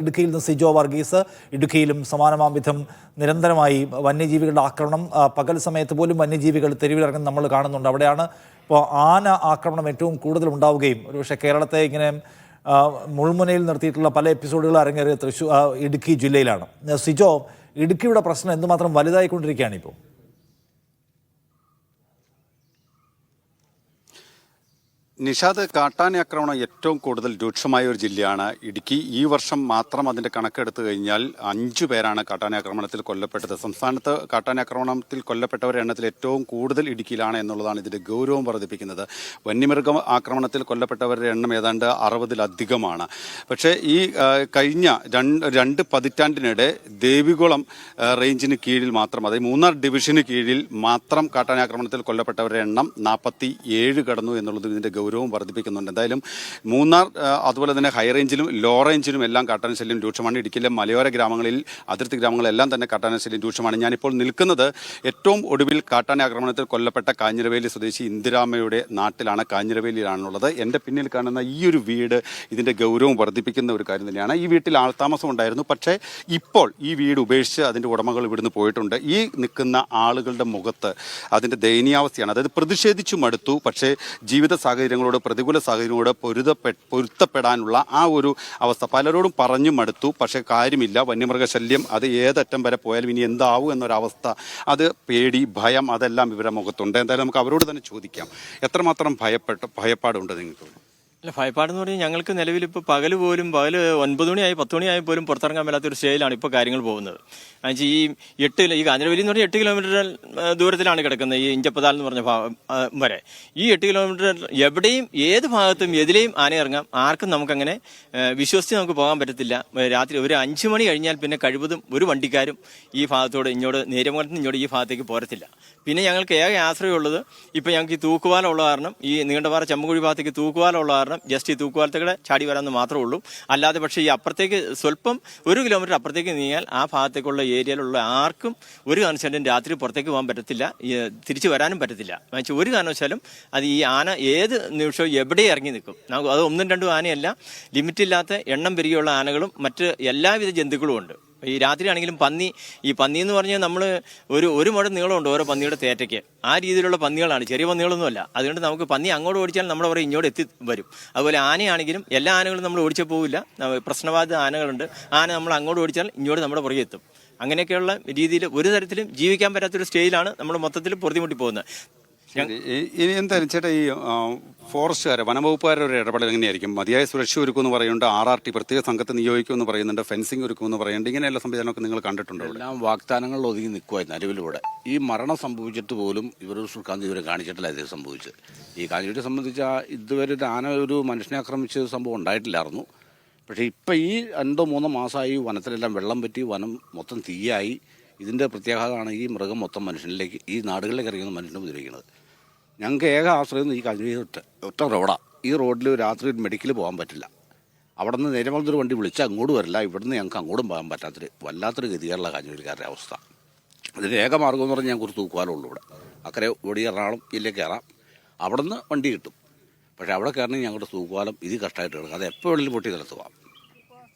ഇടുക്കിയിൽ നിന്ന് സിജോ വർഗീസ്. ഇടുക്കിയിലും സമാനമാം വിധം നിരന്തരമായി വന്യജീവികളുടെ ആക്രമണം, പകൽ സമയത്ത് പോലും വന്യജീവികൾ തെരുവിലിറങ്ങുന്നത് നമ്മൾ കാണുന്നുണ്ട്. അവിടെയാണ് ഇപ്പോൾ ആന ആക്രമണം ഏറ്റവും കൂടുതൽ ഉണ്ടാവുകയും ഒരുപക്ഷെ കേരളത്തെ ഇങ്ങനെ മുൾമുനയിൽ നിർത്തിയിട്ടുള്ള പല എപ്പിസോഡുകൾ അരങ്ങേറിയ ഇടുക്കി ജില്ലയിലാണ്. സിജോ, ഇടുക്കിയുടെ പ്രശ്നം എന്തുമാത്രം വലുതായിക്കൊണ്ടിരിക്കുകയാണ് ഇപ്പോൾ? നിഷാദ്, കാട്ടാന ആക്രമണം ഏറ്റവും കൂടുതൽ രൂക്ഷമായ ഒരു ജില്ലയാണ് ഇടുക്കി. ഈ വർഷം മാത്രം അതിന്റെ കണക്കെടുത്തു കഴിഞ്ഞാൽ 5 പേരാണ് കാട്ടാന ആക്രമണത്തിൽ കൊല്ലപ്പെട്ടത്. സംസ്ഥാനത്ത് കാട്ടാന ആക്രമണത്തിൽ കൊല്ലപ്പെട്ടവരുടെ എണ്ണത്തിൽ ഏറ്റവും കൂടുതൽ ഇടുക്കിയിലാണ് എന്നുള്ളതാണ് ഇതിന്റെ ഗൗരവം വർദ്ധിപ്പിക്കുന്നത്. വന്യമൃഗ ആക്രമണത്തിൽ കൊല്ലപ്പെട്ടവരുടെ എണ്ണം ഏതാണ്ട് 60-ലധികമാണ്. പക്ഷേ ഈ കഴിഞ്ഞ 2 പതിറ്റാണ്ടിനിടെ ദേവികുളം റേഞ്ചിന് കീഴിൽ മാത്രം, അതായത് മൂന്നാർ ഡിവിഷന് കീഴിൽ മാത്രം കാട്ടാന ആക്രമണത്തിൽ കൊല്ലപ്പെട്ടവരുടെ എണ്ണം 47 കടന്നു എന്നുള്ളത് ഇതിന്റെ ഗൗരവം വർദ്ധിപ്പിക്കുന്നുണ്ട്. എന്തായാലും മൂന്നാർ, അതുപോലെ തന്നെ ഹൈ റേഞ്ചിലും ലോ റേഞ്ചിലും എല്ലാം കാട്ടാന ശല്യം രൂക്ഷമാണ്. ഇടുക്കിയിലെ മലയോര ഗ്രാമങ്ങളിൽ, അതിർത്തി ഗ്രാമങ്ങളെല്ലാം തന്നെ കാട്ടാന ശല്യം രൂക്ഷമാണ്. ഞാനിപ്പോൾ നിൽക്കുന്നത് ഏറ്റവും ഒടുവിൽ കാട്ടാന ആക്രമണത്തിൽ കൊല്ലപ്പെട്ട കാഞ്ഞിരവേലി സ്വദേശി ഇന്ദിരാമ്മയുടെ നാട്ടിലാണ്, കാഞ്ഞിരവേലിയിലാണുള്ളത്. എൻ്റെ പിന്നിൽ കാണുന്ന ഈ ഒരു വീട് ഇതിൻ്റെ ഗൗരവം വർദ്ധിപ്പിക്കുന്ന ഒരു കാര്യം തന്നെയാണ്. ഈ വീട്ടിൽ ആൾതാമസം ഉണ്ടായിരുന്നു, പക്ഷേ ഇപ്പോൾ ഈ വീട് ഉപേക്ഷിച്ച് അതിൻ്റെ ഉടമകൾ ഇവിടുന്ന് പോയിട്ടുണ്ട്. ഈ നിൽക്കുന്ന ആളുകളുടെ മുഖത്ത് അതിൻ്റെ ദയനീയാവസ്ഥയാണ്. അതായത് പ്രതിഷേധിച്ചു മടുത്തു, പക്ഷേ ജീവിത സാഹചര്യങ്ങളോട്, പ്രതികൂല സാഹചര്യങ്ങളോട് പൊരുത്തപ്പെടാനുള്ള ആ ഒരു അവസ്ഥ. പലരോടും പറഞ്ഞു മടുത്തു, പക്ഷേ കാര്യമില്ല. വന്യമൃഗശല്യം അത് ഏതറ്റം വരെ പോയാലും ഇനി എന്താവും എന്നൊരവസ്ഥ, അത് പേടി, ഭയം, അതെല്ലാം ഇവരുടെ മുഖത്തുണ്ട്. എന്തായാലും നമുക്ക് അവരോട് തന്നെ ചോദിക്കാം, എത്രമാത്രം ഭയപ്പാടുണ്ട് നിങ്ങൾക്ക്? അല്ല, ഭയപ്പാടെന്ന് പറഞ്ഞാൽ ഞങ്ങൾക്ക് നിലവിൽ ഇപ്പോൾ പകൽ 9 മണിയായി 10 മണിയായി പോലും പുറത്തിറങ്ങാൻ മേലാത്തൊരു സ്റ്റേജിലാണ് ഇപ്പോൾ കാര്യങ്ങൾ പോകുന്നത്. എന്നുവെച്ചാൽ ഈ കാഞ്ഞിരവേലി എന്ന് പറഞ്ഞാൽ 8 കിലോമീറ്റർ ദൂരത്തിലാണ് കിടക്കുന്നത്, ഈ ഇഞ്ചപ്പതാൽ എന്ന് പറഞ്ഞ ഭാഗം വരെ. ഈ 8 കിലോമീറ്റർ എവിടെയും ഏത് ഭാഗത്തും എതിലെയും ആന ഇറങ്ങാം. ആർക്കും നമുക്കങ്ങനെ വിശ്വസിച്ച് നമുക്ക് പോകാൻ പറ്റത്തില്ല. രാത്രി ഒരു 5 മണി കഴിഞ്ഞാൽ പിന്നെ കഴിവതും ഒരു വണ്ടിക്കാരും ഈ ഭാഗത്തോട് നേര്യമംഗലത്ത് നിന്ന് ഈ ഭാഗത്തേക്ക് പോരത്തില്ല. പിന്നെ ഞങ്ങൾക്ക് ഏക ആശ്രയമുള്ളത് ഇപ്പോൾ ഞങ്ങൾക്ക് ഈ തൂക്കുപാലമുള്ള കാരണം, ഈ നീണ്ടപാറ ചെമ്പുകുഴി ഭാഗത്തേക്ക് തൂക്കുപാലമുള്ള കാരണം ജസ്റ്റ് ഈ തൂക്കുപാലത്തേക്ക് ചാടി വരാമെന്ന് മാത്രമേ ഉള്ളൂ. അല്ലാതെ പക്ഷേ ഈ അപ്പുറത്തേക്ക് സ്വല്പം 1 കിലോമീറ്റർ അപ്പുറത്തേക്ക് നീങ്ങിയാൽ ആ ഭാഗത്തേക്കുള്ള ഏരിയയിലുള്ള ആർക്കും ഒരു കാരണവശാലും രാത്രി പുറത്തേക്ക് പോകാൻ പറ്റത്തില്ല, തിരിച്ചു വരാനും പറ്റത്തില്ല. ഒരു കാരണവശാലും അത് ഈ ആന ഏത് നിമിഷവും എവിടെ ഇറങ്ങി നിൽക്കും. നമുക്ക് അത് 1-2 ആനയല്ല, ലിമിറ്റില്ലാത്ത എണ്ണം പെരുകിയുള്ള ആനകളും മറ്റ് എല്ലാവിധ ജന്തുക്കളും ഉണ്ട്. ഈ രാത്രിയാണെങ്കിലും ഈ പന്നി എന്ന് പറഞ്ഞാൽ നമ്മൾ ഒരു മുഴം നീളമുണ്ട് ഓരോ പന്നിയുടെ തേറ്റയ്ക്ക്. ആ രീതിയിലുള്ള പന്നികളാണ്, ചെറിയ പന്നികളൊന്നുമല്ല. അതുകൊണ്ട് നമുക്ക് പന്നി അങ്ങോട്ട് ഓടിച്ചാൽ നമ്മുടെ പറയും ഇങ്ങോട്ട് എത്തി വരും. അതുപോലെ ആനയാണെങ്കിലും എല്ലാ ആനകളും നമ്മൾ ഓടിച്ചാൽ പോവില്ല. പ്രശ്നബാധിത ആനകളുണ്ട്, ആന നമ്മൾ അങ്ങോട്ട് ഓടിച്ചാൽ ഇങ്ങോട്ട് നമ്മുടെ പുറകെ എത്തും. അങ്ങനെയൊക്കെയുള്ള രീതിയിൽ ഒരു തരത്തിലും ജീവിക്കാൻ പറ്റാത്തൊരു സ്റ്റേജിലാണ് നമ്മൾ മൊത്തത്തിൽ പൊറുതിമുട്ടി പോകുന്നത്. ഇനി എന്തായാലും ചേട്ടാ, ഈ ഫോറസ്റ്റുകാരെ, വനംവകുപ്പുകാരുടെ ഒരു ഇടപെടൽ എങ്ങനെയായിരിക്കും? മതിയായ സുരക്ഷ ഒരുക്കുമെന്ന് പറയുന്നുണ്ട്, RRT പ്രത്യേക സംഘത്തെ നിയോഗിക്കുമെന്ന് പറയുന്നുണ്ട്, ഫെൻസിങ് ഒരുക്കുമെന്ന് പറയുന്നുണ്ട്. ഇങ്ങനെയുള്ള സംവിധാനമൊക്കെ നിങ്ങൾ കണ്ടിട്ടുണ്ടോ? എല്ലാം വാഗ്ദാനങ്ങളിൽ ഒതുങ്ങി നിൽക്കുമായിരുന്നു നിലവിലൂടെ. ഈ മരണം സംഭവിച്ചിട്ട് പോലും ഇവരെ കാണിച്ചിട്ടില്ല ഇത് സംഭവിച്ചത്. ഈ കാഞ്ഞിരത്തെ സംബന്ധിച്ച് ഇതുവരെ ഒരു മനുഷ്യനെ ആക്രമിച്ച സംഭവം ഉണ്ടായിട്ടില്ലായിരുന്നു. പക്ഷേ ഇപ്പം ഈ 2-3 മാസമായി വനത്തിലെല്ലാം വെള്ളം പറ്റി, വനം മൊത്തം തീയായി. ഇതിൻ്റെ പ്രത്യാഘാതമാണ് ഈ മൃഗം മൊത്തം മനുഷ്യനിലേക്ക്, ഈ നാടുകളിലേക്ക് ഇറങ്ങുന്ന മനുഷ്യനെ ഉപദ്രവിക്കുന്നത്. ഞങ്ങൾക്ക് ഏക ആശ്രയം ഈ കാഞ്ഞിരേരി ഒറ്റ റോഡാണ്. ഈ റോഡിൽ രാത്രി മെഡിക്കൽ പോകാൻ പറ്റില്ല. അവിടെ നിന്ന് നേരമൊരു വണ്ടി വിളിച്ചാൽ അങ്ങോട്ട് വരില്ല. ഇവിടുന്ന് ഞങ്ങൾക്ക് അങ്ങോട്ടും പോകാൻ പറ്റാത്തൊരു വല്ലാത്തൊരു ഗതികാരുള്ള കാഞ്ഞിരേരിക്കാരുടെ അവസ്ഥ. അതിന് ഏക മാർഗ്ഗം എന്ന് പറഞ്ഞാൽ ഞങ്ങൾക്ക് തൂക്കുപാലമുള്ളൂ. ഇവിടെ അക്കരെ ഓടി എറണാകുളം ജില്ലയിൽ കയറാം, അവിടെ നിന്ന് വണ്ടി കിട്ടും. പക്ഷേ അവിടെ കയറണമെങ്കിൽ ഞങ്ങളുടെ തൂക്കുപാലം ഇത് കഷ്ടമായിട്ട് കിടക്കും. അത് എപ്പോൾ വെളിയിൽ പൊട്ടി നിലത്തുവാം.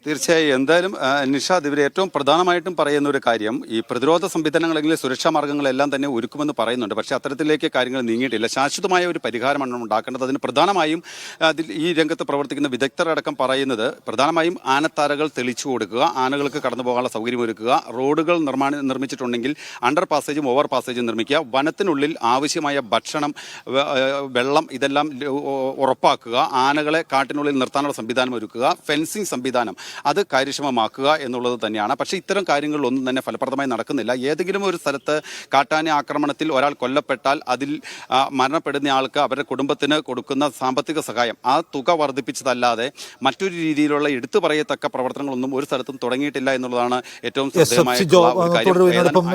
തീർച്ചയായും. എന്തായാലും നിഷാദ്, ഇവർ ഏറ്റവും പ്രധാനമായിട്ടും പറയുന്ന ഒരു കാര്യം, ഈ പ്രതിരോധ സംവിധാനങ്ങളെങ്കിലും സുരക്ഷാ മാർഗ്ഗങ്ങളെല്ലാം തന്നെ ഒരുക്കുമെന്ന് പറയുന്നുണ്ട്. പക്ഷേ അത്തരത്തിലേക്ക് കാര്യങ്ങൾ നീങ്ങിയിട്ടില്ല. ശാശ്വതമായ ഒരു പരിഹാരമാണ് ഉണ്ടാക്കേണ്ടത്. അതിന് പ്രധാനമായും ഈ രംഗത്ത് പ്രവർത്തിക്കുന്ന വിദഗ്ധരടക്കം പറയുന്നത് പ്രധാനമായും ആനത്താരകൾ തെളിച്ചു കൊടുക്കുക, ആനകൾക്ക് കടന്നു പോകാനുള്ള സൗകര്യം ഒരുക്കുക, റോഡുകൾ നിർമ്മിച്ചിട്ടുണ്ടെങ്കിൽ അണ്ടർ പാസേജും ഓവർ പാസേജും നിർമ്മിക്കുക, വനത്തിനുള്ളിൽ ആവശ്യമായ ഭക്ഷണം, വെള്ളം ഇതെല്ലാം ഉറപ്പാക്കുക, ആനകളെ കാട്ടിനുള്ളിൽ നിർത്താനുള്ള സംവിധാനം ഒരുക്കുക, ഫെൻസിങ് സംവിധാനം അത് കാര്യക്ഷമമാക്കുക എന്നുള്ളത് തന്നെയാണ്. പക്ഷേ ഇത്തരം കാര്യങ്ങളിലൊന്നും തന്നെ ഫലപ്രദമായി നടക്കുന്നില്ല. ഏതെങ്കിലും ഒരു സ്ഥലത്ത് കാട്ടാന ആക്രമണത്തിൽ ഒരാൾ കൊല്ലപ്പെട്ടാൽ അതിൽ മരണപ്പെടുന്ന ആൾക്ക് അവരുടെ കുടുംബത്തിന് കൊടുക്കുന്ന സാമ്പത്തിക സഹായം, ആ തുക വർദ്ധിപ്പിച്ചതല്ലാതെ മറ്റൊരു രീതിയിലുള്ള എടുത്തു പറയത്തക്ക പ്രവർത്തനങ്ങളൊന്നും ഒരു സ്ഥലത്തും തുടങ്ങിയിട്ടില്ല എന്നുള്ളതാണ് ഏറ്റവും ശ്രദ്ധേയമായിട്ടുള്ള ഒരു കാര്യം.